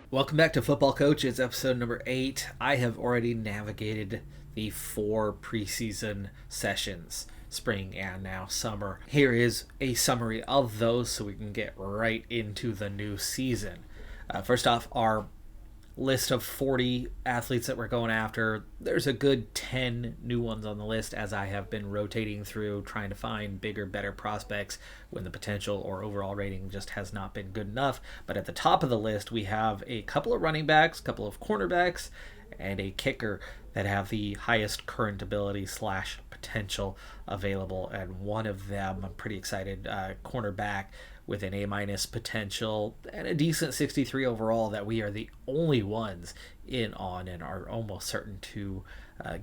Welcome back to Football Coach. It's episode number 8. I have already navigated the 4 preseason sessions, spring and now summer. Here is a summary of those so we can get right into the new season. First off, our list of 40 athletes that we're going after. There's a good 10 new ones on the list as I have been rotating through trying to find bigger, better prospects when the potential or overall rating just has not been good enough. But at the top of the list, we have a couple of running backs, a couple of cornerbacks, and a kicker that have the highest current ability / potential available. And one of them, I'm pretty excited, cornerback with an A- potential and a decent 63 overall, that we are the only ones in on and are almost certain to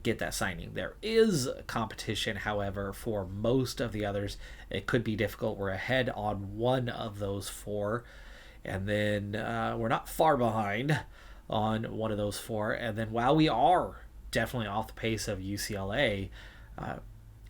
get that signing. There is competition, however, for most of the others. It could be difficult. We're ahead on one of those 4, and then we're not far behind on one of those 4. And then while we are definitely off the pace of UCLA,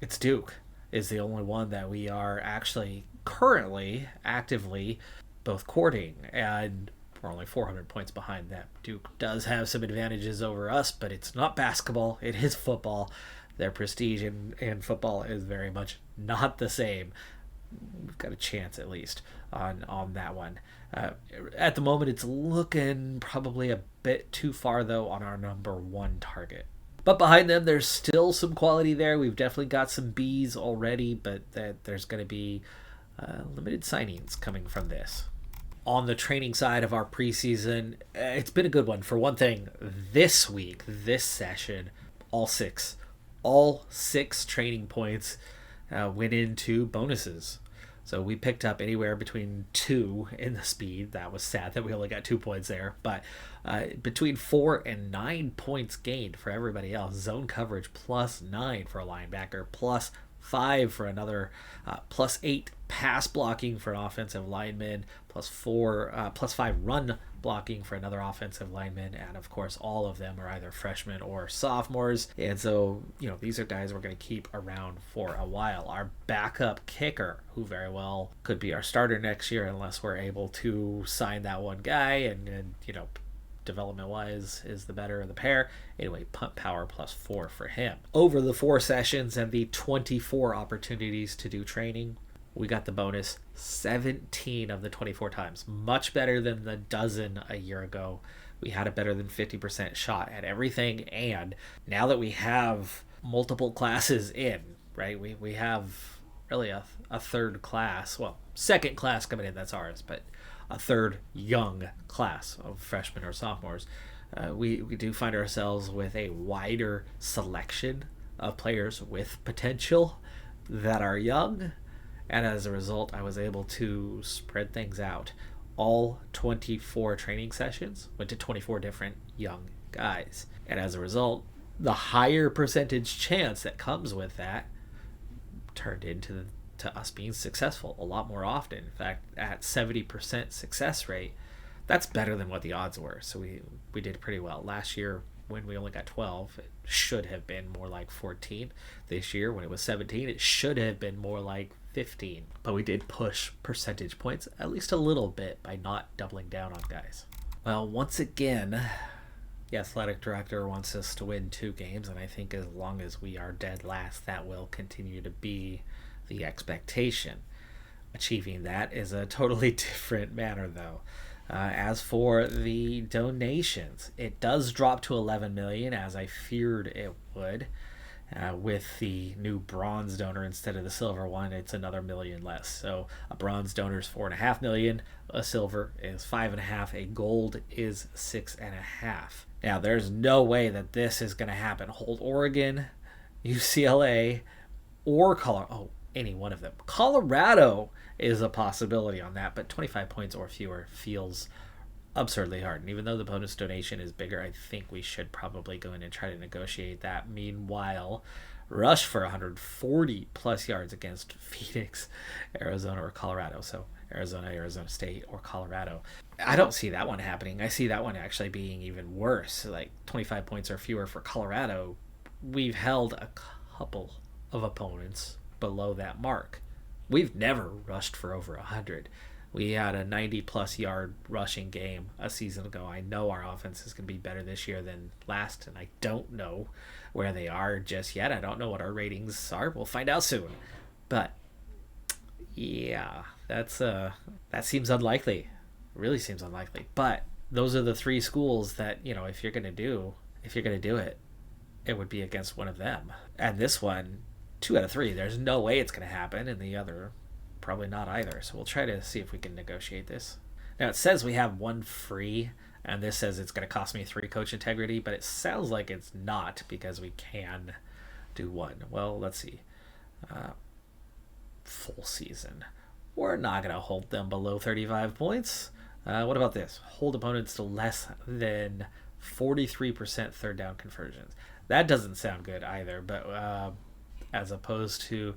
it's Duke is the only one that we are actually currently actively both courting, and we're only 400 points behind that. Duke does have some advantages over us, but it's not basketball, it is football. Their prestige in football is very much not the same. We've got a chance at least on that one. At the moment, it's looking probably a bit too far though on our number 1 target. But behind them, there's still some quality there. We've definitely got some Bs already, but there's going to be limited signings coming from this. On the training side of our preseason, it's been a good one. For one thing, this week, this session, all six training points went into bonuses. So we picked up anywhere between 2 in the speed. That was sad that we only got 2 points there. But between 4 and 9 points gained for everybody else. Zone coverage +9 for a linebacker, +5 for another, +8 pass blocking for an offensive lineman, +5 run blocking for another offensive lineman, and of course all of them are either freshmen or sophomores. And so, these are guys we're going to keep around for a while. Our backup kicker, who very well could be our starter next year unless we're able to sign that one guy, and development wise is the better of the pair. Anyway, punt power +4 for him. Over the 4 sessions and the 24 opportunities to do training, we got the bonus 17 of the 24 times. Much better than the dozen a year ago. We had a better than 50% shot at everything. And now that we have multiple classes in, right? We have really a third class. Well, second class coming in, that's ours. But a third young class of freshmen or sophomores. We do find ourselves with a wider selection of players with potential that are young. And as a result, I was able to spread things out. All 24 training sessions went to 24 different young guys. And as a result, the higher percentage chance that comes with that turned into us being successful a lot more often. In fact, at 70% success rate, that's better than what the odds were. So we did pretty well. Last year, when we only got 12, it should have been more like 14. This year, when it was 17, it should have been more like 15. But we did push percentage points at least a little bit by not doubling down on guys. Well, once again, the athletic director wants us to win 2 games, and I think as long as we are dead last, that will continue to be the expectation. Achieving that is a totally different matter, though. As for the donations, it does drop to 11 million, as I feared it would. With the new bronze donor instead of the silver one, it's another million less. So a bronze donor is 4.5 million, a silver is 5.5, a gold is 6.5. Now, there's no way that this is going to happen. Hold Oregon, UCLA, or Colorado. Any one of them. Colorado is a possibility on that, but 25 points or fewer feels absurdly hard. And even though the bonus donation is bigger, I think we should probably go in and try to negotiate that. Meanwhile, rush for 140 plus yards against Phoenix, Arizona, or Colorado. So Arizona, Arizona State, or Colorado. I don't see that one happening. I see that one actually being even worse. Like 25 points or fewer for Colorado. We've held a couple of opponents below that mark. We've never rushed for over 100. We had a 90-plus yard rushing game a season ago. I know our offense is going to be better this year than last, and I don't know where they are just yet. I don't know what our ratings are. We'll find out soon. But yeah, that seems unlikely. Really seems unlikely. But those are the three schools that, if you're going to do it, it would be against one of them. And this one, 2 out of 3, there's no way it's going to happen, and the other probably not either. So we'll try to see if we can negotiate this. Now it says we have one free, and this says it's going to cost me 3 coach integrity, but it sounds like it's not because we can do one. Well, let's see. Full season. We're not going to hold them below 35 points. What about this? Hold opponents to less than 43% third down conversions. That doesn't sound good either, but as opposed to,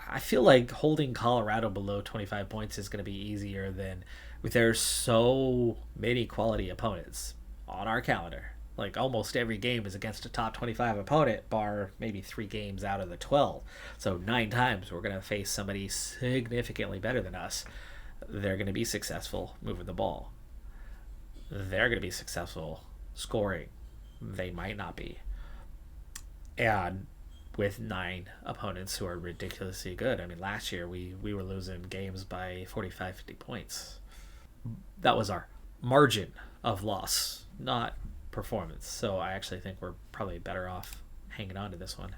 I feel like holding Colorado below 25 points is going to be easier than, there's so many quality opponents on our calendar. Like almost every game is against a top 25 opponent, bar maybe 3 games out of the 12. So 9 times we're going to face somebody significantly better than us. They're going to be successful moving the ball. They're going to be successful scoring. They might not be. And with 9 opponents who are ridiculously good. I mean, last year we were losing games by 45, 50 points. That was our margin of loss, not performance. So I actually think we're probably better off hanging on to this one.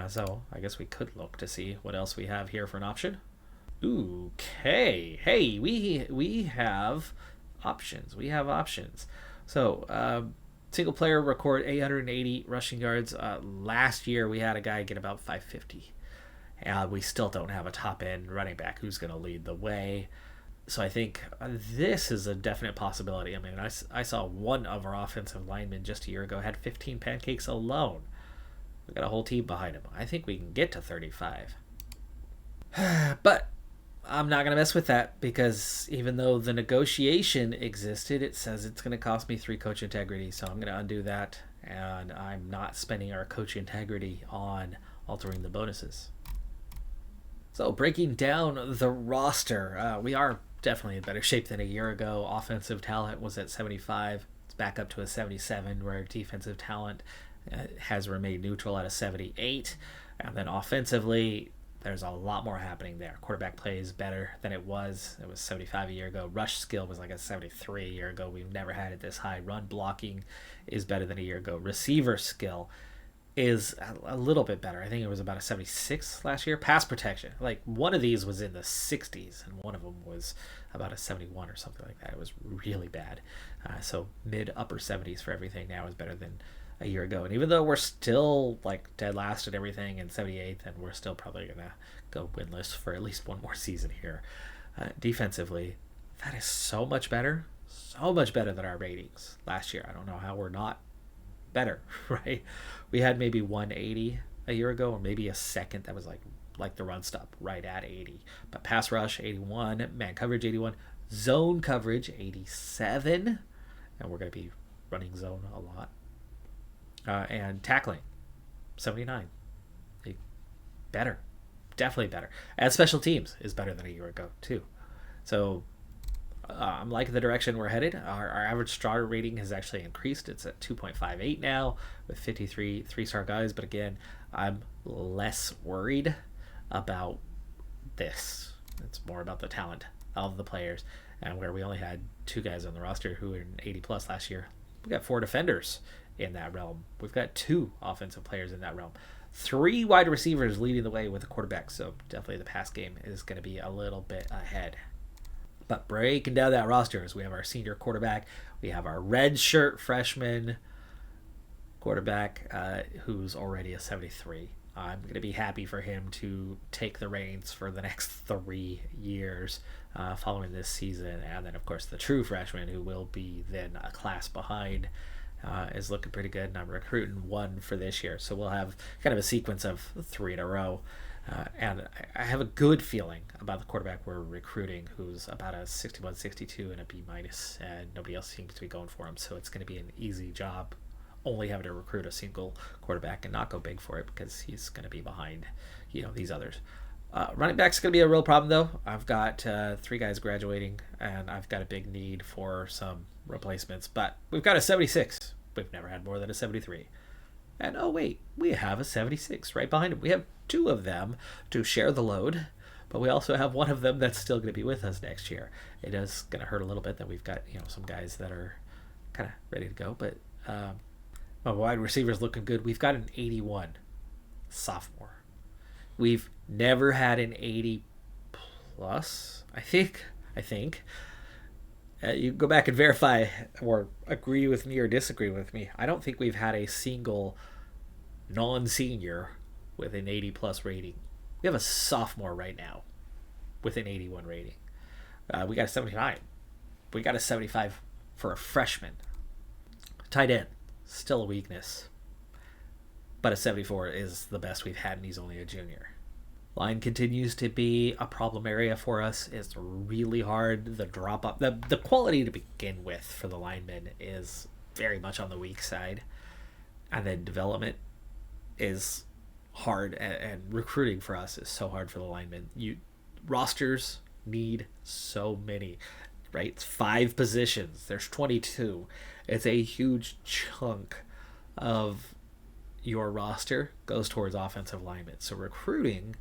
So I guess we could look to see what else we have here for an option. Okay. Hey, we have options. So single player record 880 rushing yards. Last year we had a guy get about 550. We still don't have a top end running back who's going to lead the way. So I think this is a definite possibility. I mean, I saw one of our offensive linemen just a year ago had 15 pancakes alone. We got a whole team behind him. I think we can get to 35. But I'm not going to mess with that because even though the negotiation existed, it says it's going to cost me 3 coach integrity. So I'm going to undo that, and I'm not spending our coach integrity on altering the bonuses. So breaking down the roster, we are definitely in better shape than a year ago. Offensive talent was at 75. It's back up to a 77, where defensive talent has remained neutral at a 78. And then offensively, there's a lot more happening there. Quarterback play is better than it was. It was 75 a year ago. Rush skill was like a 73 a year ago. We've never had it this high. Run blocking is better than a year ago. Receiver skill is a little bit better. I think it was about a 76 last year. Pass protection, like one of these was in the 60s and one of them was about a 71 or something like that. It was really bad. So mid upper 70s for everything now is better than a year ago. And even though we're still like dead last at everything and 78th, and we're still probably gonna go winless for at least one more season here, defensively, that is so much better than our ratings last year. I don't know how we're not better, right? We had maybe 180 a year ago, or maybe a second that was like the run stop right at 80. But pass rush 81, man coverage 81, zone coverage 87, and we're going to be running zone a lot. And tackling 79. Better, definitely better. And special teams is better than a year ago too. So I'm liking the direction we're headed. Our average star rating has actually increased. It's at 2.58 now with 53 3-star guys. But again, I'm less worried about this. It's more about the talent of the players, and where we only had 2 guys on the roster who were in 80 plus last year. We got 4 defenders in that realm. We've got 2 offensive players in that realm. 3 wide receivers leading the way with the quarterback. So definitely the pass game is going to be a little bit ahead. But breaking down that roster, is we have our senior quarterback, we have our red shirt freshman quarterback who's already a 73. I'm going to be happy for him to take the reins for the next 3 years following this season. And then, of course, the true freshman, who will be then a class behind, is looking pretty good. And I'm recruiting 1 for this year. So we'll have kind of a sequence of 3 in a row. And I have a good feeling about the quarterback we're recruiting, who's about a 61, 62 and a B-, and nobody else seems to be going for him. So it's going to be an easy job only having to recruit a single quarterback and not go big for it, because he's going to be behind, these others. Running back's going to be a real problem, though. I've got 3 guys graduating, and I've got a big need for some replacements. But we've got a 76. We've never had more than a 73. And oh, wait, we have a 76 right behind him. We have 2 of them to share the load, but we also have one of them that's still going to be with us next year. It is going to hurt a little bit that we've got some guys that are kind of ready to go, but my wide receiver's looking good. We've got an 81 sophomore. We've never had an 80 plus. I think. You go back and verify or agree with me or disagree with me. I don't think we've had a single non-senior with an 80 plus rating. We have a sophomore right now with an 81 rating. We got a 79. We got a 75 for a freshman. Tight end, still a weakness. But a 74 is the best we've had, and he's only a junior. Line continues to be a problem area for us. It's really hard. The drop up, the quality to begin with for the linemen is very much on the weak side, and then development is hard, and recruiting for us is so hard for the linemen. Rosters need so many, right? It's 5 positions. There's 22. It's a huge chunk of your roster goes towards offensive linemen. So recruiting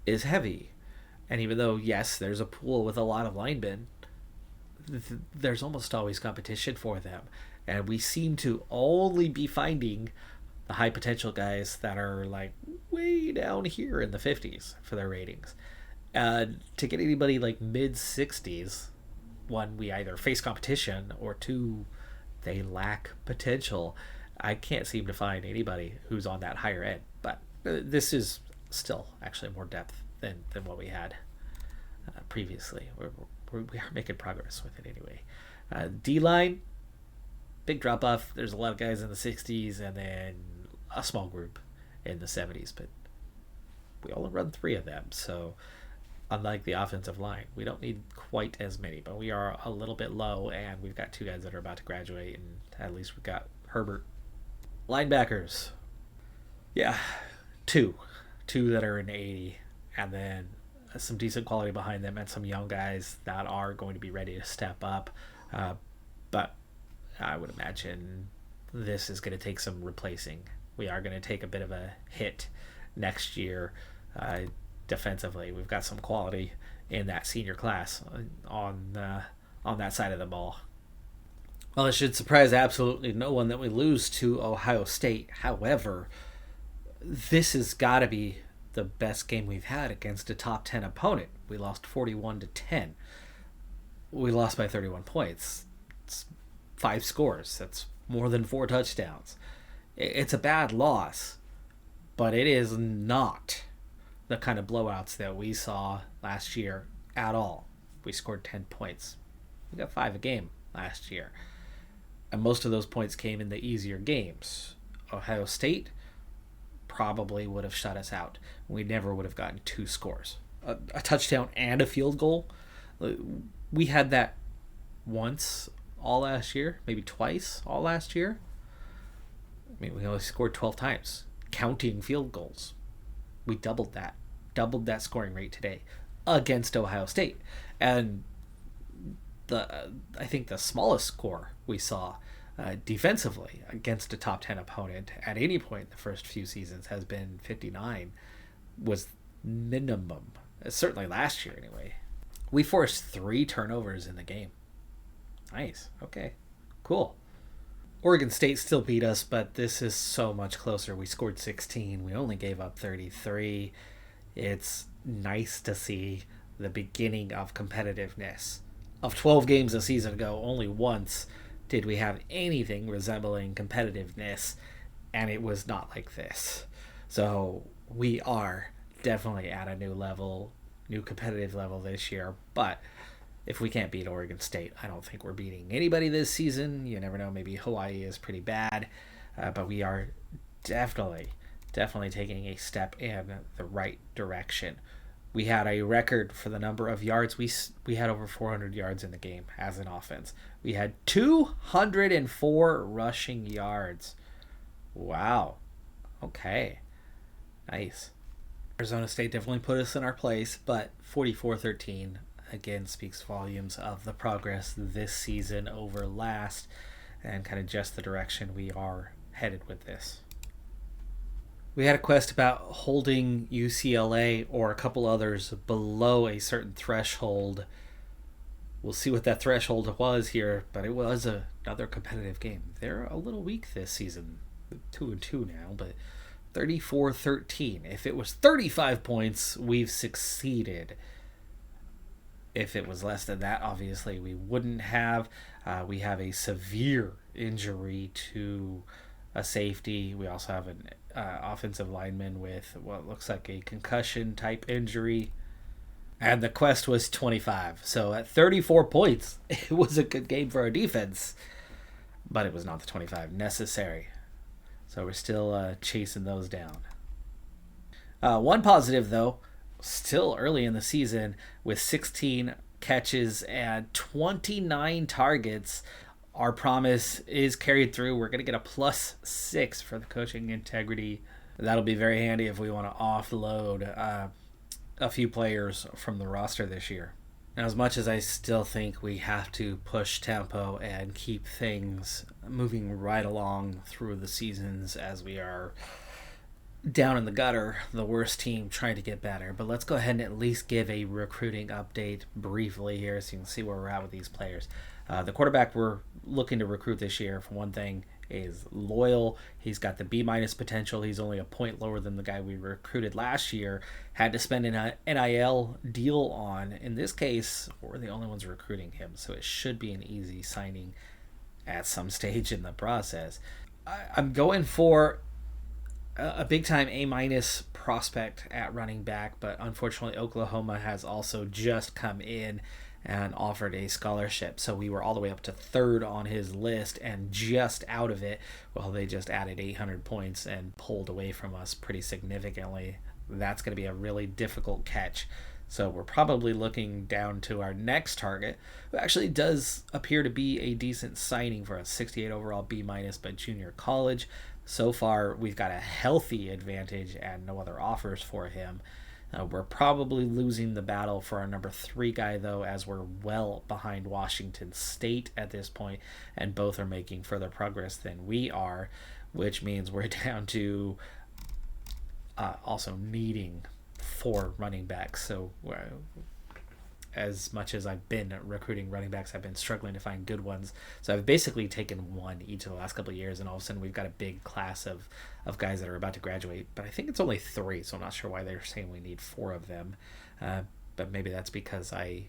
is heavy. And even though, yes, there's a pool with a lot of linemen, there's almost always competition for them. And we seem to only be finding the high potential guys that are like way down here in the 50s for their ratings. To get anybody like mid 60s, one, we either face competition, or 2, they lack potential. I can't seem to find anybody who's on that higher end, but this is still actually more depth than what we had previously. We are making progress with it anyway. D-line, big drop off. There's a lot of guys in the 60s and then a small group in the 70s, but we only run 3 of them. So unlike the offensive line, we don't need quite as many, but we are a little bit low, and we've got 2 guys that are about to graduate, and at least we've got Herbert. Linebackers, yeah, 2 that are in 80, and then some decent quality behind them, and some young guys that are going to be ready to step up. But I would imagine this is going to take some replacing. We are going to take a bit of a hit next year defensively. We've got some quality in that senior class on that side of the ball. Well, it should surprise absolutely no one that we lose to Ohio State. However, this has got to be the best game we've had against a top 10 opponent. We lost 41-10. We lost by 31 points. It's 5 scores. That's more than 4 touchdowns. It's a bad loss, but it is not the kind of blowouts that we saw last year at all. We scored 10 points. We got 5 a game last year. And most of those points came in the easier games. Ohio State probably would have shut us out. We never would have gotten 2 scores. A touchdown and a field goal. We had that once all last year, maybe twice all last year. I mean, we only scored 12 times, counting field goals. We doubled that scoring rate today against Ohio State. And I think the smallest score we saw defensively against a top 10 opponent at any point in the first few seasons has been 59, was minimum. Certainly last year anyway. We forced 3 turnovers in the game. Nice. Okay. Cool. Oregon State still beat us, but this is so much closer. We scored 16. We only gave up 33. It's nice to see the beginning of competitiveness. Of 12 games a season ago, only once did we have anything resembling competitiveness, and it was not like this. So we are definitely at a new level, new competitive level this year, but if we can't beat Oregon State, I don't think we're beating anybody this season. You never know, maybe Hawaii is pretty bad, but we are definitely taking a step in the right direction. We had a record for the number of yards. We had over 400 yards in the game as an offense. We had 204 rushing yards. Wow. Okay. Nice. Arizona State definitely put us in our place, but 44-13 again speaks volumes of the progress this season over last and kind of just the direction we are headed with this. We had a quest about holding UCLA or a couple others below a certain threshold. We'll see what that threshold was here, but it was another competitive game. They're a little weak this season, 2-2 now, but 34-13. If it was 35 points, we've succeeded. If it was less than that, obviously we wouldn't have. We have a severe injury to a safety. We also have an offensive lineman with what looks like a concussion type injury. And the quest was 25. So at 34 points, it was a good game for our defense. But it was not the 25 necessary. So we're still chasing those down. One positive, though, still early in the season with 16 catches and 29 targets. Our promise is carried through. We're going to get a +6 for the coaching integrity. That'll be very handy if we want to offload a few players from the roster this year. Now, as much as I still think we have to push tempo and keep things moving right along through the seasons as we are down in the gutter, the worst team trying to get better. But let's go ahead and at least give a recruiting update briefly here so you can see where we're at with these players. The quarterback we're looking to recruit this year, for one thing, is loyal. He's got the B- potential. He's only a point lower than the guy we recruited last year. Had to spend an NIL deal on. In this case, we're the only ones recruiting him, so it should be an easy signing at some stage in the process. I'm going for a big-time A- prospect at running back, but unfortunately Oklahoma has also just come in and offered a scholarship. So we were all the way up to third on his list and just out of it. Well, they just added 800 points and pulled away from us pretty significantly. That's going to be a really difficult catch. So we're probably looking down to our next target, who actually does appear to be a decent signing for a 68 overall B- but junior college. So far, we've got a healthy advantage and no other offers for him. We're probably losing the battle for our number 3 guy, though, as we're well behind Washington State at this point, and both are making further progress than we are, which means we're down to also needing 4 running backs. So as much as I've been recruiting running backs, I've been struggling to find good ones. So I've basically taken one each of the last couple of years, and all of a sudden we've got a big class of guys that are about to graduate. But I think it's only 3, so I'm not sure why they're saying we need 4 of them. But maybe that's because I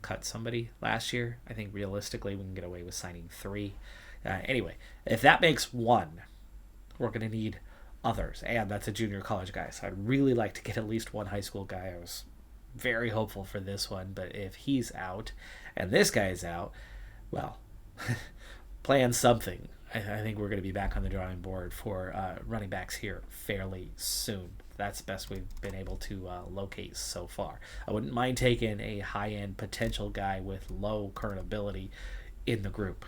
cut somebody last year. I think realistically we can get away with signing 3. Anyway, if that makes 1, we're going to need others, and that's a junior college guy. So I'd really like to get at least 1 high school guy. I was very hopeful for this one, but if he's out and this guy's out, well, plan something. I think we're going to be back on the drawing board for running backs here fairly soon. That's the best we've been able to locate so far. I wouldn't mind taking a high-end potential guy with low current ability in the group.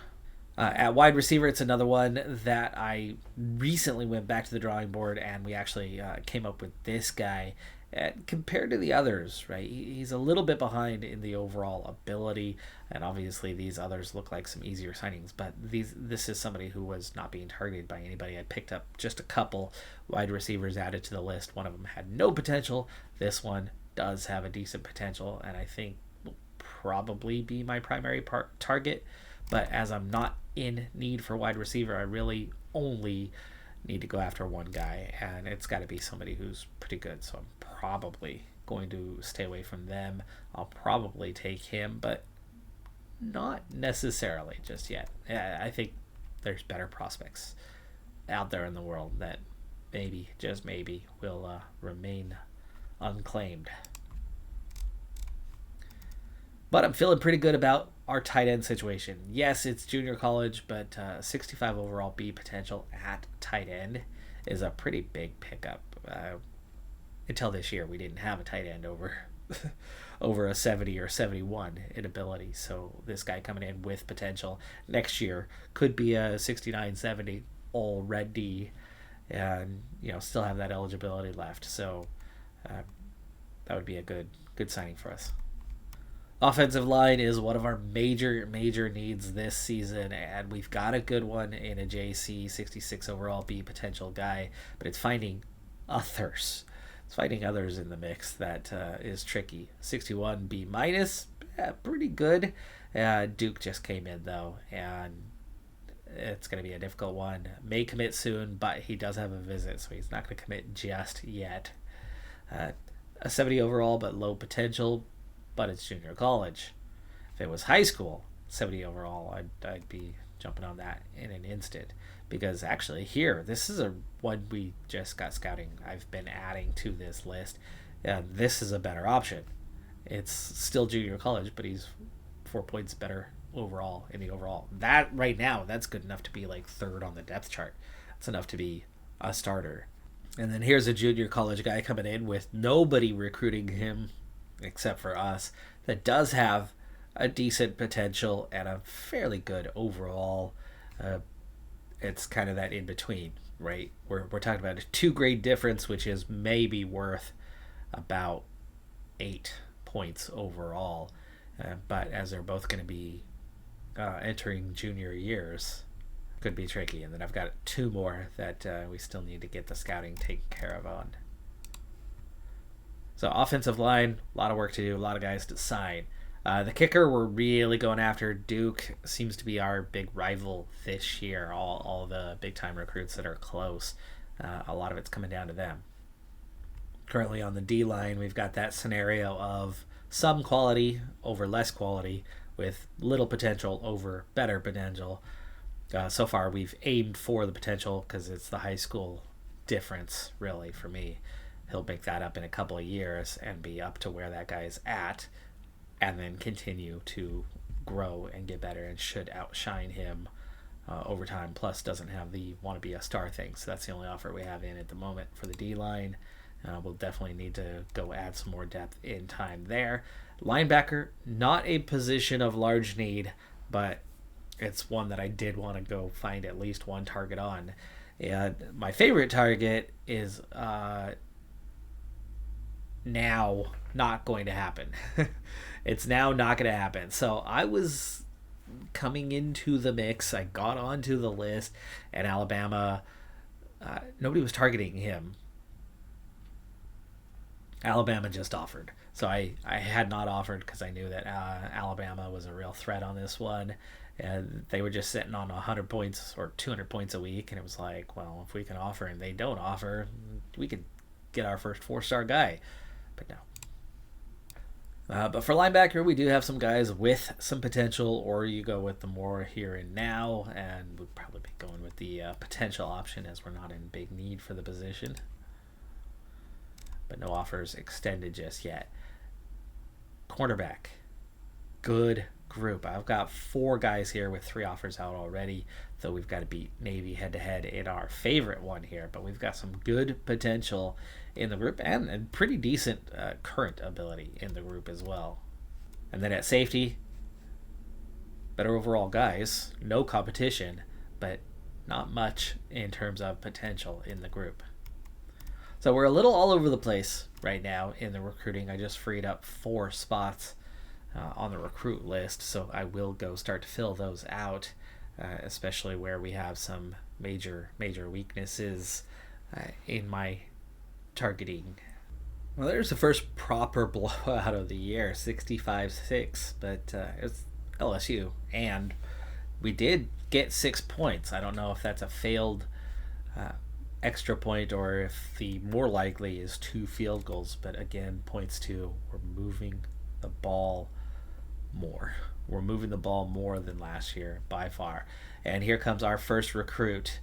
At wide receiver, it's another one that I recently went back to the drawing board, and we actually came up with this guy. And compared to the others, right, he's a little bit behind in the overall ability, and obviously these others look like some easier signings, but this is somebody who was not being targeted by anybody. I picked up just a couple wide receivers added to the list. One of them had no potential. This one does have a decent potential, and I think will probably be my primary target, but as I'm not in need for wide receiver, I really only need to go after one guy, and it's got to be somebody who's pretty good, so I'm probably going to stay away from them. I'll probably take him, but not necessarily just yet. I think there's better prospects out there in the world that maybe, just maybe, will remain unclaimed. But I'm feeling pretty good about our tight end situation. Yes, it's junior college, but 65 overall B potential at tight end is a pretty big pickup. Until this year, we didn't have a tight end over a 70 or 71 in ability. So this guy coming in with potential next year could be a 69, 70 already, and still have that eligibility left. So That would be a good signing for us. Offensive line is one of our major needs this season, and we've got a good one in a JC 66 overall B potential guy, but it's finding others. It's finding others in the mix that is tricky. 61 B minus, pretty good. Duke just came in though, and it's going to be a difficult one. May commit soon, but he does have a visit, so he's not going to commit just yet. A 70 overall, but low potential, but it's junior college. If it was high school, 70 overall, I'd be jumping on that in an instant. Because actually here, this is a one we just got scouting. I've been adding to this list. This is a better option. It's still junior college, but he's 4 points better overall in the overall. That right now, that's good enough to be like third on the depth chart. That's enough to be a starter. And then here's a junior college guy coming in with nobody recruiting him except for us, that does have a decent potential and a fairly good overall. It's kind of that in between, right? We're talking about a 2-grade difference, which is maybe worth about 8 points overall. But as they're both going to be entering junior years, could be tricky. And then I've got 2 more that we still need to get the scouting taken care of on. So offensive line, a lot of work to do, a lot of guys to sign. The kicker we're really going after. Duke seems to be our big rival this year. All the big-time recruits that are close, a lot of it's coming down to them. Currently on the D-line, we've got that scenario of some quality over less quality with little potential over better potential. So far, we've aimed for the potential because it's the high school difference, really, for me. He'll make that up in a couple of years and be up to where that guy's at, and then continue to grow and get better and should outshine him over time. Plus, doesn't have the want to be a star thing, so that's the only offer we have in at the moment for the D-line. We'll definitely need to go add some more depth in time there. Linebacker, not a position of large need, but it's one that I did want to go find at least one target on. And my favorite target is now not going to happen. It's now not going to happen. So I was coming into the mix. I got onto the list, and Alabama, nobody was targeting him. Alabama just offered. So I had not offered because I knew that Alabama was a real threat on this one. And they were just sitting on 100 points or 200 points a week. And it was like, well, if we can offer and they don't offer, we could get our first 4-star guy. But no. But for linebacker, we do have some guys with some potential, or you go with the more here and now, and we'd probably be going with the potential option as we're not in big need for the position. But no offers extended just yet. Cornerback. Good group. I've got 4 guys here with 3 offers out already, though we've got to beat Navy head-to-head in our favorite one here. But we've got some good potential in the group and pretty decent current ability in the group as well. And then at safety, better overall guys, no competition, but not much in terms of potential in the group. So we're a little all over the place right now in the recruiting. I just freed up 4 spots on the recruit list, so I will go start to fill those out, especially where we have some major weaknesses in my targeting. Well, there's the first proper blowout of the year, 65-6, but it's LSU, and we did get 6 points. I don't know if that's a failed extra point or if the more likely is 2 field goals, but again, points to we're moving the ball more. We're moving the ball more than last year by far. And here comes our first recruit,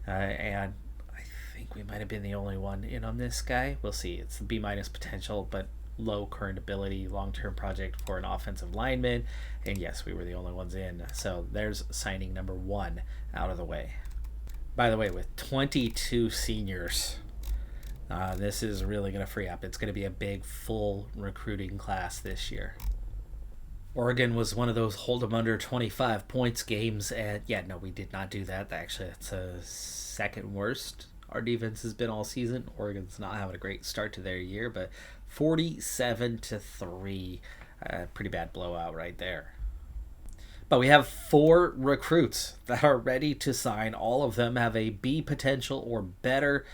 and I think we might have been the only one in on this guy. We'll see. It's the B- potential, but low current ability, long-term project for an offensive lineman. And yes, we were the only ones in. So there's signing number 1 out of the way. By the way, with 22 seniors, this is really going to free up. It's going to be a big, full recruiting class this year. Oregon was one of those hold them under 25 points games, and yeah, no, we did not do that. Actually, that's a second worst our defense has been all season. Oregon's not having a great start to their year, but 47-3, pretty bad blowout right there. But we have 4 recruits that are ready to sign. All of them have a B potential or better.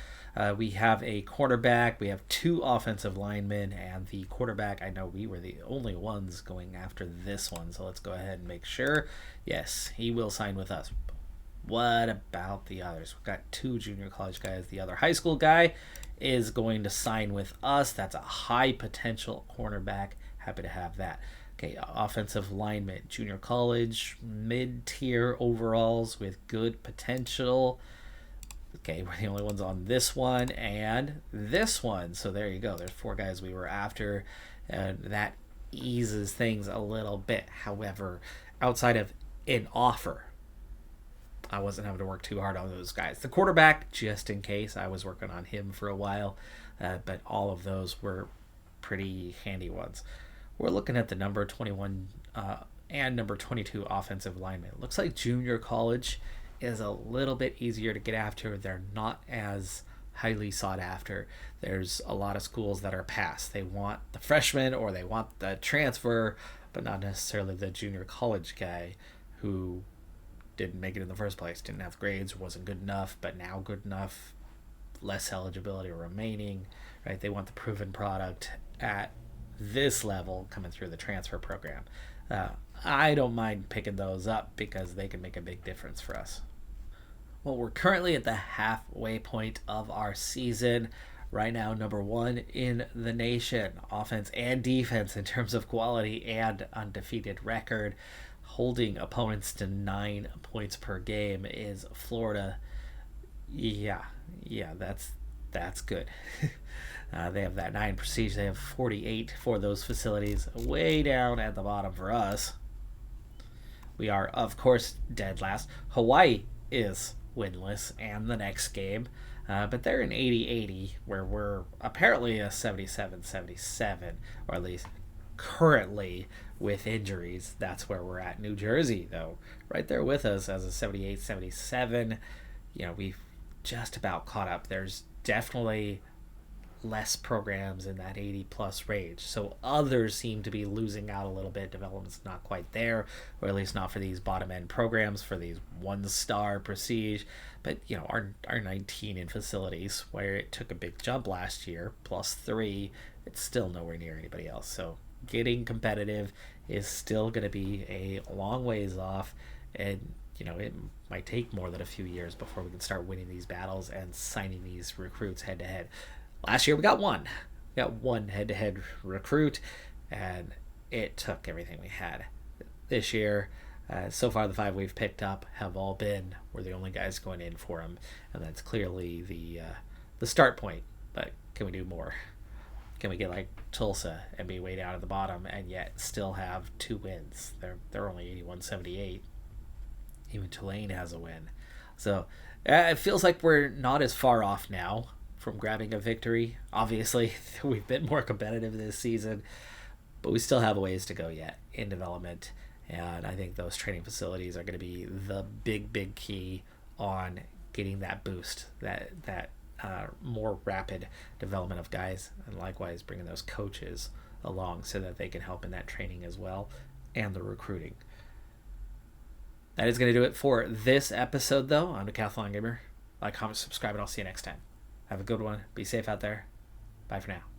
We have a quarterback, we have 2 offensive linemen, and the quarterback, I know we were the only ones going after this one, so let's go ahead and make sure. Yes, he will sign with us. What about the others? We've got 2 junior college guys. The other high school guy is going to sign with us. That's a high potential cornerback. Happy to have that. Okay, offensive lineman, junior college, mid-tier overalls with good potential. Okay, we're the only ones on this one and this one. So there you go. There's 4 guys we were after, and that eases things a little bit. However, outside of an offer, I wasn't having to work too hard on those guys. The quarterback, just in case, I was working on him for a while, but all of those were pretty handy ones. We're looking at the number 21 and number 22 offensive linemen. It looks like junior college is a little bit easier to get after. They're not as highly sought after. There's a lot of schools that are past. They want the freshman or they want the transfer, but not necessarily the junior college guy who didn't make it in the first place, didn't have grades, wasn't good enough, but now good enough, less eligibility remaining, right? They want the proven product at this level coming through the transfer program. I don't mind picking those up because they can make a big difference for us. Well, we're currently at the halfway point of our season. Right now, number 1 in the nation, offense and defense in terms of quality and undefeated record. Holding opponents to 9 points per game is Florida. Yeah, that's good. They have that 9 prestige. They have 48 for those facilities. Way down at the bottom for us. We are, of course, dead last. Hawaii is winless and the next game. But they're an 80-80, where we're apparently a 77-77, or at least currently with injuries. That's where we're at. New Jersey, though, right there with us as a 78-77. We've just about caught up. There's definitely less programs in that 80 plus range, so others seem to be losing out a little bit. Development's not quite there, or at least not for these bottom end programs, for these 1-star prestige. But our 19 in facilities, where it took a big jump last year, +3, it's still nowhere near anybody else. So getting competitive is still going to be a long ways off, and it might take more than a few years before we can start winning these battles and signing these recruits head to head. Last year we got one. We got one head-to-head recruit, and it took everything we had. This year, so far the 5 we've picked up have all been, we're the only guys going in for them, and that's clearly the start point. But can we do more? Can we get like Tulsa and be way down at the bottom and yet still have 2 wins? They're only 81-78. Even Tulane has a win. So it feels like we're not as far off now from grabbing a victory. Obviously, we've been more competitive this season, but we still have a ways to go yet in development. And I think those training facilities are going to be the big key on getting that boost, that more rapid development of guys, and likewise bringing those coaches along so that they can help in that training as well, and the recruiting. That is going to do it for this episode, though. I'm Decathlon Gamer. Like, comment, subscribe, and I'll see you next time. Have a good one. Be safe out there. Bye for now.